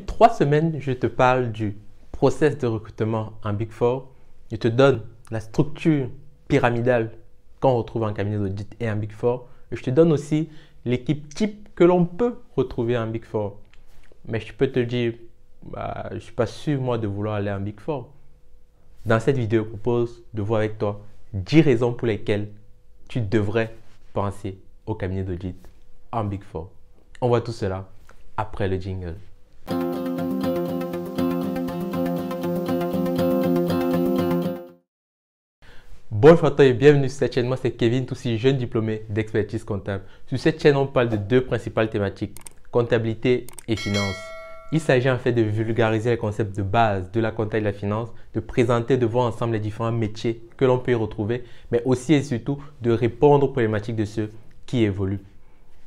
3 semaines, je te parle du process de recrutement en Big Four. Je te donne la structure pyramidale qu'on retrouve en cabinet d'audit et en Big Four. Et je te donne aussi l'équipe type que l'on peut retrouver en Big Four. Mais je peux te dire, je ne suis pas sûr moi de vouloir aller en Big Four. Dans cette vidéo, je propose de voir avec toi 10 raisons pour lesquelles tu devrais penser au cabinet d'audit en Big Four. On voit tout cela après le jingle. Bonjour à toi et bienvenue sur cette chaîne. Moi c'est Kevin, tout aussi jeune diplômé d'expertise comptable. Sur cette chaîne, on parle de deux principales thématiques, comptabilité et finance. Il s'agit en fait de vulgariser les concepts de base de la comptabilité et de la finance, de présenter, de voir ensemble les différents métiers que l'on peut y retrouver, mais aussi et surtout de répondre aux problématiques de ceux qui évoluent.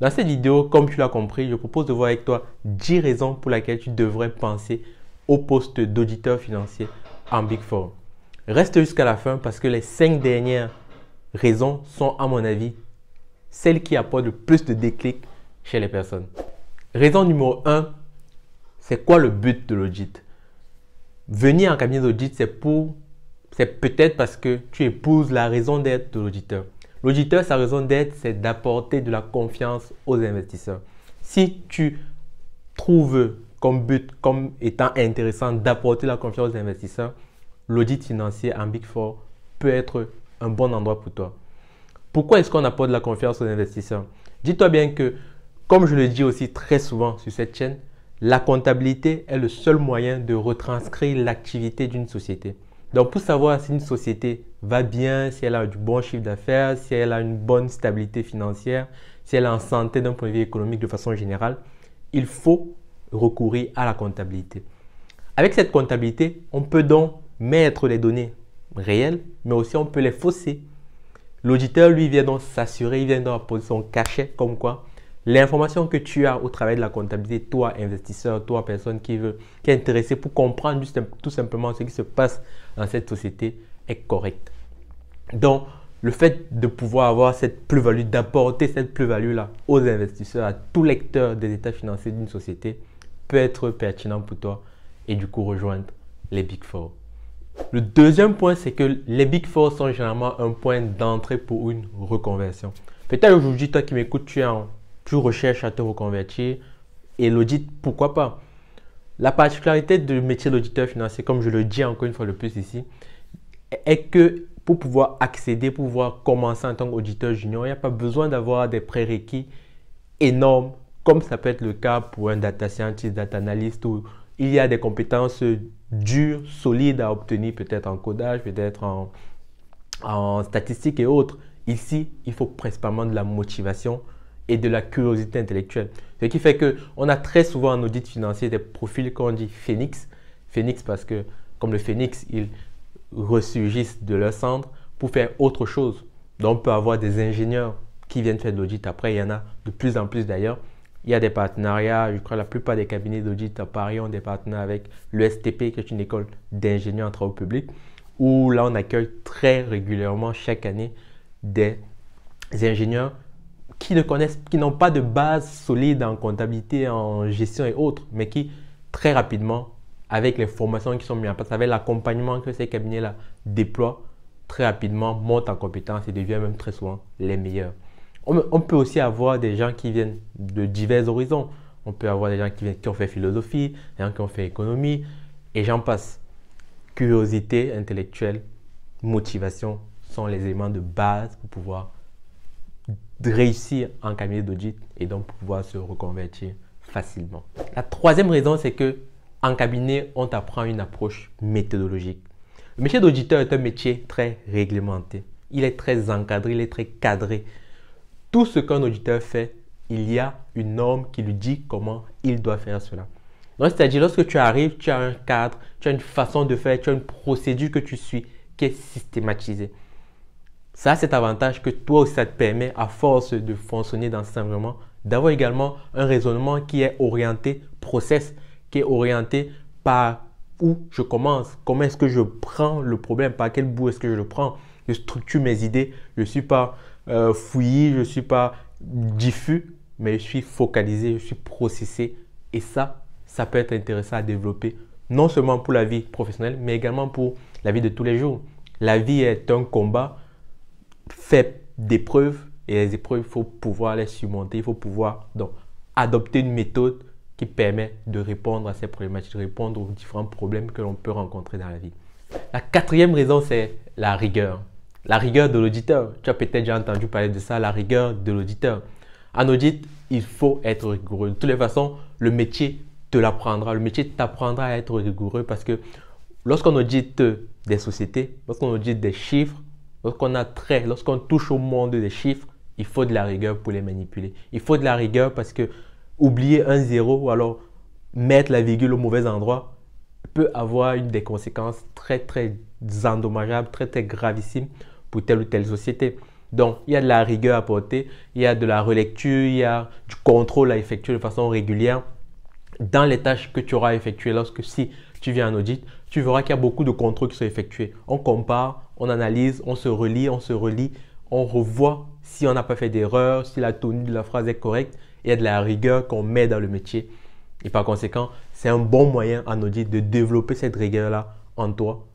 Dans cette vidéo, comme tu l'as compris, je propose de voir avec toi 10 raisons pour lesquelles tu devrais penser au poste d'auditeur financier en Big Four. Reste jusqu'à la fin parce que les 5 dernières raisons sont, à mon avis, celles qui apportent le plus de déclic chez les personnes. Raison numéro 1, c'est quoi le but de l'audit? Venir en cabinet d'audit, c'est peut-être parce que tu épouses la raison d'être de l'auditeur. L'auditeur, sa raison d'être, c'est d'apporter de la confiance aux investisseurs. Si tu trouves comme but, comme étant intéressant d'apporter la confiance aux investisseurs, l'audit financier en Big Four peut être un bon endroit pour toi. Pourquoi est-ce qu'on apporte de la confiance aux investisseurs? Dis-toi bien que, comme je le dis aussi très souvent sur cette chaîne, la comptabilité est le seul moyen de retranscrire l'activité d'une société. Donc, pour savoir si une société va bien, si elle a du bon chiffre d'affaires, si elle a une bonne stabilité financière, si elle est en santé d'un point de vue économique de façon générale, il faut recourir à la comptabilité. Avec cette comptabilité, on peut donc mettre les données réelles, mais aussi on peut les fausser. L'auditeur, lui, vient donc s'assurer, il vient donc apposer son cachet comme quoi l'information que tu as au travers de la comptabilité, toi, investisseur, toi, personne qui est intéressée pour comprendre tout simplement ce qui se passe dans cette société est correcte. Donc, le fait de pouvoir avoir cette plus-value, d'apporter cette plus-value-là aux investisseurs, à tout lecteur des états financiers d'une société peut être pertinent pour toi et du coup rejoindre les Big Four. Le deuxième point, c'est que les Big Four sont généralement un point d'entrée pour une reconversion. Peut-être aujourd'hui, toi qui m'écoutes, tu recherches à te reconvertir et l'audit, pourquoi pas? La particularité du métier d'auditeur financier, comme je le dis encore une fois le plus ici, est que pour pouvoir accéder, pour pouvoir commencer en tant qu'auditeur junior, il n'y a pas besoin d'avoir des prérequis énormes, comme ça peut être le cas pour un data scientist, data analyst, où il y a des compétences dures, solides à obtenir, peut-être en codage, peut-être en statistique et autres. Ici, il faut principalement de la motivation et de la curiosité intellectuelle. Ce qui fait qu'on a très souvent en audit financier des profils qu'on dit phénix. Phénix parce que, comme le phénix, ils ressurgissent de leur cendre pour faire autre chose. Donc, on peut avoir des ingénieurs qui viennent faire de l'audit. Après, il y en a de plus en plus d'ailleurs. Il y a des partenariats, je crois que la plupart des cabinets d'audit à Paris ont des partenariats avec l'ESTP, qui est une école d'ingénieurs en travaux publics, où là, on accueille très régulièrement chaque année des ingénieurs qui n'ont pas de base solide en comptabilité, en gestion et autres, mais qui très rapidement, avec les formations qui sont mises en place, avec l'accompagnement que ces cabinets-là déploient, très rapidement montent en compétences et deviennent même très souvent les meilleurs. On peut aussi avoir des gens qui viennent de divers horizons. On peut avoir des gens qui ont fait philosophie, des gens qui ont fait économie, et j'en passe. Curiosité intellectuelle, motivation sont les éléments de base pour pouvoir réussir en cabinet d'audit et donc pour pouvoir se reconvertir facilement. La troisième raison, c'est que en cabinet, on t'apprend une approche méthodologique. Le métier d'auditeur est un métier très réglementé. Il est très encadré, il est très cadré. Tout ce qu'un auditeur fait, il y a une norme qui lui dit comment il doit faire cela. Donc, c'est-à-dire, lorsque tu arrives, tu as un cadre, tu as une façon de faire, tu as une procédure que tu suis qui est systématisée. Ça a cet avantage que toi aussi, ça te permet, à force de fonctionner dans cet environnement, d'avoir également un raisonnement qui est orienté process, qui est orienté par où je commence, comment est-ce que je prends le problème, par quel bout est-ce que je le prends. Je structure mes idées, je ne suis pas fouillis, je ne suis pas diffus, mais je suis focalisé, je suis processé. Et ça, ça peut être intéressant à développer, non seulement pour la vie professionnelle, mais également pour la vie de tous les jours. La vie est un combat fait d'épreuves et les épreuves, il faut pouvoir les surmonter, il faut pouvoir donc adopter une méthode qui permet de répondre à ces problématiques, de répondre aux différents problèmes que l'on peut rencontrer dans la vie. La quatrième raison, c'est la rigueur. La rigueur de l'auditeur. Tu as peut-être déjà entendu parler de ça, la rigueur de l'auditeur. En audit, il faut être rigoureux. De toutes les façons, le métier te l'apprendra. Le métier t'apprendra à être rigoureux parce que lorsqu'on audite des sociétés, lorsqu'on audite des chiffres, lorsqu'on touche au monde des chiffres, il faut de la rigueur pour les manipuler. Il faut de la rigueur parce que oublier un zéro ou alors mettre la virgule au mauvais endroit peut avoir des conséquences très endommageables, très gravissimes pour telle ou telle société. Donc, il y a de la rigueur à porter, il y a de la relecture, il y a du contrôle à effectuer de façon régulière dans les tâches que tu auras effectuées. Si tu viens en audit, tu verras qu'il y a beaucoup de contrôles qui sont effectués. On compare, on analyse, on se relit, on revoit si on n'a pas fait d'erreur, si la tenue de la phrase est correcte. Il y a de la rigueur qu'on met dans le métier. Et par conséquent, c'est un bon moyen en audit de développer cette rigueur-là en toi,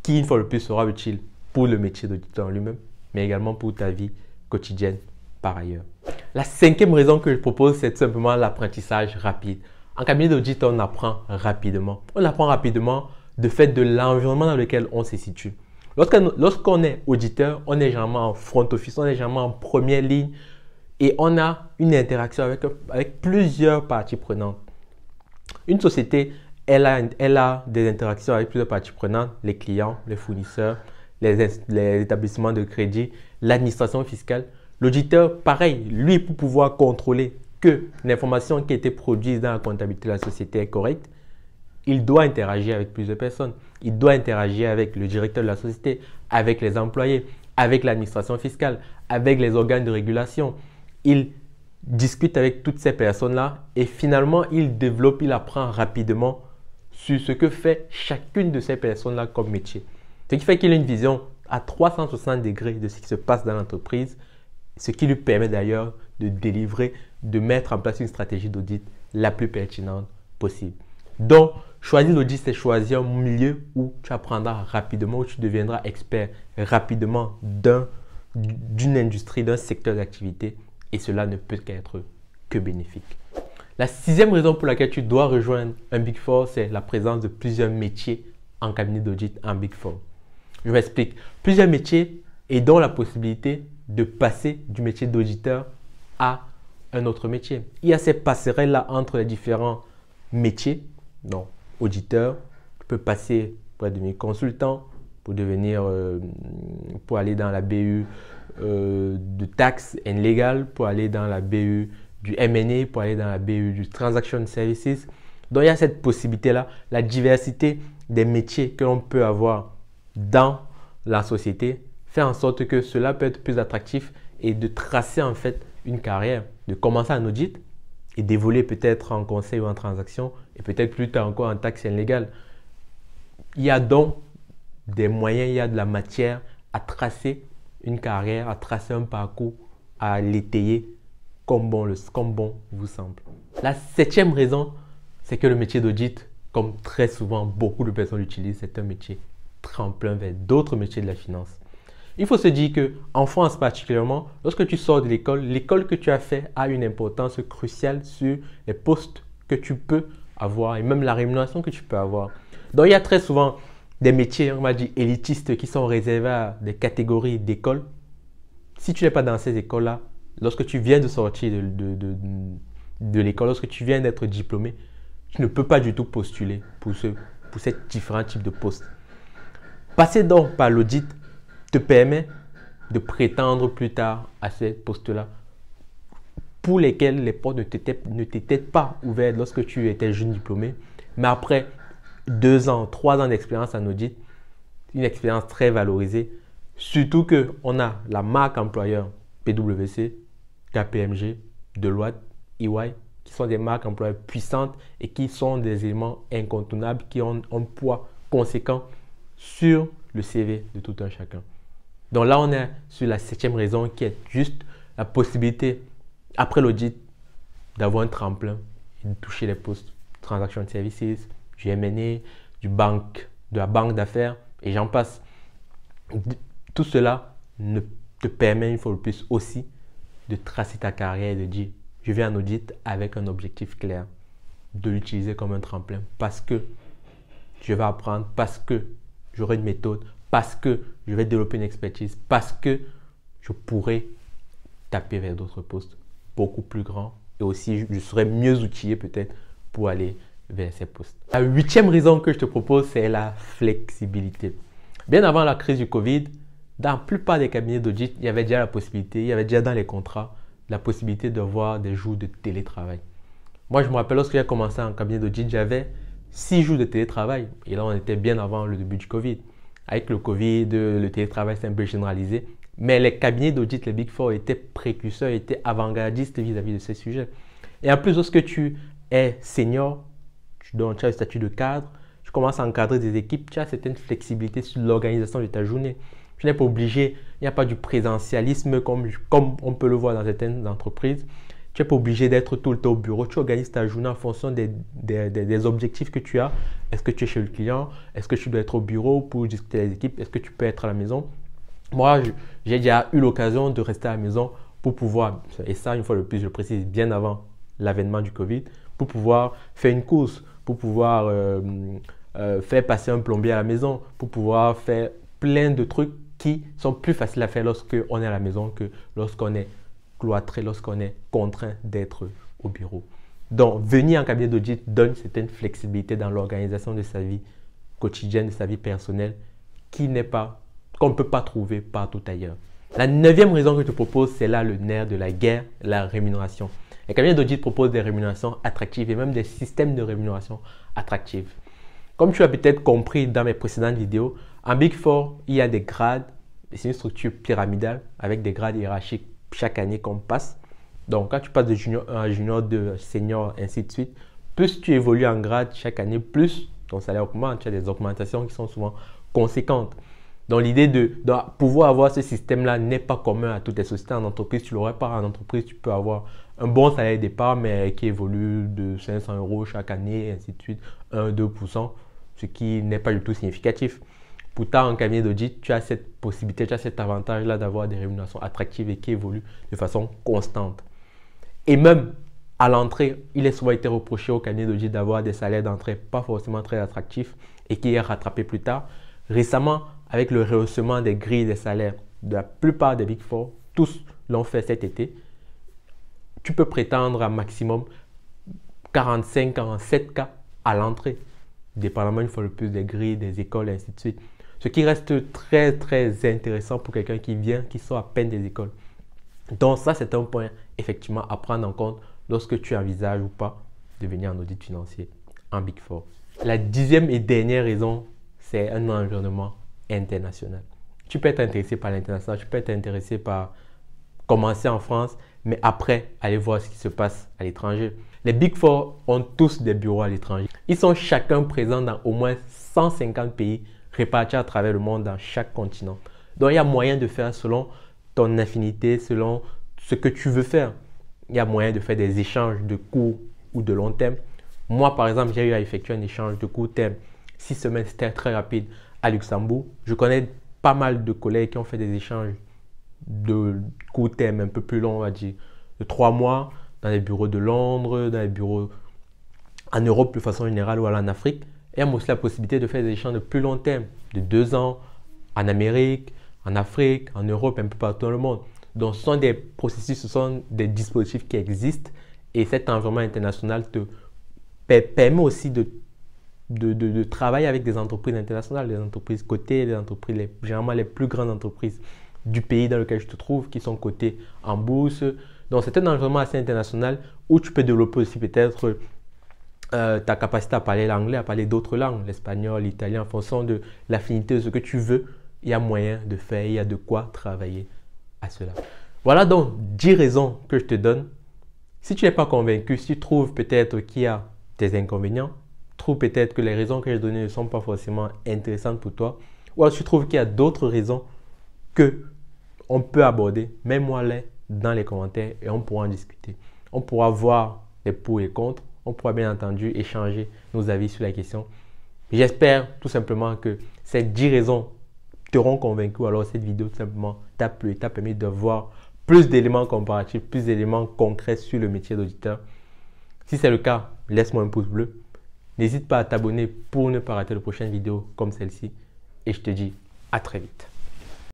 qui une fois le plus sera utile pour le métier d'auditeur en lui-même, mais également pour ta vie quotidienne par ailleurs. La cinquième raison que je propose, c'est tout simplement l'apprentissage rapide. En cabinet d'audit, on apprend rapidement. On apprend rapidement de fait de l'environnement dans lequel on se situe. Lorsqu'on est auditeur, on est généralement en front office, on est généralement en première ligne et on a une interaction avec plusieurs parties prenantes. Une société, elle a des interactions avec plusieurs parties prenantes, les clients, les fournisseurs, les établissements de crédit, l'administration fiscale. L'auditeur, pareil, lui, pour pouvoir contrôler que l'information qui a été produite dans la comptabilité de la société est correcte, il doit interagir avec plusieurs personnes. Il doit interagir avec le directeur de la société, avec les employés, avec l'administration fiscale, avec les organes de régulation. Il discute avec toutes ces personnes-là et finalement, il apprend rapidement sur ce que fait chacune de ces personnes-là comme métier. Ce qui fait qu'il a une vision à 360 degrés de ce qui se passe dans l'entreprise, ce qui lui permet d'ailleurs de délivrer, de mettre en place une stratégie d'audit la plus pertinente possible. Donc, choisir l'audit, c'est choisir un milieu où tu apprendras rapidement, où tu deviendras expert rapidement d'une industrie, d'un secteur d'activité et cela ne peut qu'être que bénéfique. La sixième raison pour laquelle tu dois rejoindre un Big Four, c'est la présence de plusieurs métiers en cabinet d'audit en Big Four. Je m'explique. Plusieurs métiers et dont la possibilité de passer du métier d'auditeur à un autre métier. Il y a ces passerelles-là entre les différents métiers. Donc, auditeur, tu peux passer pour devenir consultant, pour aller dans la BU de tax and legal, pour aller dans la BU du M&A, pour aller dans la BU du Transaction Services. Donc, il y a cette possibilité-là, la diversité des métiers que l'on peut avoir dans la société fait en sorte que cela peut être plus attractif et de tracer en fait une carrière, de commencer en audit et d'évoluer peut-être en conseil ou en transaction et peut-être plus tard encore en taxe and legal. Il y a donc des moyens, il y a de la matière à tracer une carrière, à tracer un parcours, à l'étayer comme bon vous semble. La septième raison, c'est que le métier d'audit, comme très souvent beaucoup de personnes l'utilisent, c'est un métier tremplin vers d'autres métiers de la finance. Il faut se dire qu'en France particulièrement, lorsque tu sors de l'école que tu as fait a une importance cruciale sur les postes que tu peux avoir et même la rémunération que tu peux avoir. Donc, il y a très souvent des métiers, on va dire, élitistes qui sont réservés à des catégories d'écoles. Si tu n'es pas dans ces écoles-là, lorsque tu viens de sortir de l'école, lorsque tu viens d'être diplômé, tu ne peux pas du tout postuler pour ces différents types de postes. Passer donc par l'audit te permet de prétendre plus tard à ces postes-là pour lesquels les portes ne t'étaient pas ouvertes lorsque tu étais jeune diplômé. Mais après 2 ans, 3 ans d'expérience en audit, une expérience très valorisée, surtout qu'on a la marque employeur PwC, KPMG, Deloitte, EY, qui sont des marques employeurs puissantes et qui sont des éléments incontournables qui ont un poids conséquent sur le CV de tout un chacun. Donc là, on est sur la septième raison qui est juste la possibilité, après l'audit, d'avoir un tremplin et de toucher les postes transaction services, du M&A, de la banque d'affaires et j'en passe. Tout cela ne te permet une fois de plus aussi de tracer ta carrière et de dire je vais en audit avec un objectif clair, de l'utiliser comme un tremplin parce que je vais apprendre, parce que j'aurai une méthode, parce que je vais développer une expertise, parce que je pourrai taper vers d'autres postes beaucoup plus grands et aussi je serai mieux outillé peut-être pour aller vers ces postes. La 8e raison que je te propose, c'est la flexibilité. Bien avant la crise du Covid, dans la plupart des cabinets d'audit, il y avait déjà la possibilité, il y avait déjà dans les contrats, la possibilité d'avoir des jours de télétravail. Moi, je me rappelle lorsque j'ai commencé en cabinet d'audit, j'avais 6 jours de télétravail. Et là, on était bien avant le début du Covid. Avec le Covid, le télétravail s'est un peu généralisé. Mais les cabinets d'audit, les Big Four, étaient précurseurs, étaient avant-gardistes vis-à-vis de ces sujets. Et en plus, lorsque tu es senior, tu as le statut de cadre, tu commences à encadrer des équipes, tu as certaine flexibilité sur l'organisation de ta journée. Tu n'es pas obligé, il n'y a pas du présentialisme comme on peut le voir dans certaines entreprises. Tu n'es pas obligé d'être tout le temps au bureau. Tu organises ta journée en fonction des objectifs que tu as. Est-ce que tu es chez le client? Est-ce que tu dois être au bureau pour discuter les équipes? Est-ce que tu peux être à la maison? Moi, j'ai déjà eu l'occasion de rester à la maison pour pouvoir, et ça une fois de plus, je précise bien avant l'avènement du Covid, pour pouvoir faire une course, pour pouvoir faire passer un plombier à la maison, pour pouvoir faire plein de trucs qui sont plus faciles à faire lorsqu'on est à la maison que lorsqu'on est cloîtré, lorsqu'on est contraint d'être au bureau. Donc, venir en cabinet d'audit donne une certaine flexibilité dans l'organisation de sa vie quotidienne, de sa vie personnelle, qu'on ne peut pas trouver partout ailleurs. La 9e raison que je te propose, c'est là le nerf de la guerre, la rémunération. Les cabinets d'audit proposent des rémunérations attractives et même des systèmes de rémunération attractifs. Comme tu as peut-être compris dans mes précédentes vidéos, en Big Four, il y a des grades. C'est une structure pyramidale avec des grades hiérarchiques chaque année qu'on passe. Donc, quand tu passes de junior 1 à junior 2, senior, ainsi de suite, plus tu évolues en grade chaque année, plus ton salaire augmente. Tu as des augmentations qui sont souvent conséquentes. Donc, l'idée de pouvoir avoir ce système-là n'est pas commun à toutes les sociétés. En entreprise, tu ne l'aurais pas. En entreprise, tu peux avoir un bon salaire de départ, mais qui évolue de 500 € chaque année, ainsi de suite, 1-2%, ce qui n'est pas du tout significatif. Pourtant, en cabinet d'audit, tu as cette possibilité, tu as cet avantage-là d'avoir des rémunérations attractives et qui évoluent de façon constante. Et même à l'entrée, il est souvent été reproché au cabinet d'audit d'avoir des salaires d'entrée pas forcément très attractifs et qui est rattrapé plus tard. Récemment, avec le rehaussement des grilles des salaires de la plupart des Big Four, tous l'ont fait cet été, tu peux prétendre à maximum 45-47K à l'entrée, dépendamment une fois le plus des grilles, des écoles et ainsi de suite. Ce qui reste très très intéressant pour quelqu'un qui sort à peine des écoles. Donc ça, c'est un point effectivement à prendre en compte lorsque tu envisages ou pas de venir en audit financier en Big Four. La 10e et dernière raison, c'est un environnement international. Tu peux être intéressé par l'international, tu peux être intéressé par commencer en France, mais après aller voir ce qui se passe à l'étranger. Les Big Four ont tous des bureaux à l'étranger. Ils sont chacun présents dans au moins 150 pays répartis à travers le monde dans chaque continent. Donc, il y a moyen de faire selon ton affinité, selon ce que tu veux faire. Il y a moyen de faire des échanges de court ou de long terme. Moi, par exemple, j'ai eu à effectuer un échange de court terme. 6 semaines, c'était très rapide à Luxembourg. Je connais pas mal de collègues qui ont fait des échanges de court terme, un peu plus long, on va dire, de 3 mois dans les bureaux de Londres, dans les bureaux en Europe de façon générale ou en Afrique. Et il y a aussi la possibilité de faire des échanges de plus long terme, de 2 ans en Amérique, en Afrique, en Europe, un peu partout dans le monde. Donc, ce sont des processus, ce sont des dispositifs qui existent et cet environnement international te permet aussi de travailler avec des entreprises internationales, des entreprises cotées, des entreprises, généralement les plus grandes entreprises du pays dans lequel je te trouve, qui sont cotées en bourse. Donc, c'est un environnement assez international où tu peux développer aussi peut-être ta capacité à parler l'anglais, à parler d'autres langues, l'espagnol, l'italien, en fonction de l'affinité de ce que tu veux. Il y a moyen de faire, il y a de quoi travailler à cela. Voilà donc 10 raisons que je te donne. Si tu n'es pas convaincu, si tu trouves peut-être qu'il y a des inconvénients, trouve peut-être que les raisons que j'ai données ne sont pas forcément intéressantes pour toi, ou alors tu trouves qu'il y a d'autres raisons que on peut aborder, mets-moi-les dans les commentaires et on pourra en discuter. On pourra voir les pour et contre, on pourra bien entendu échanger nos avis sur la question. J'espère tout simplement que ces 10 raisons t'auront convaincu. Alors cette vidéo tout simplement t'a plu, t'a permis de voir plus d'éléments comparatifs, plus d'éléments concrets sur le métier d'auditeur. Si c'est le cas, laisse-moi un pouce bleu. N'hésite pas à t'abonner pour ne pas rater de prochaines vidéos comme celle-ci. Et je te dis à très vite.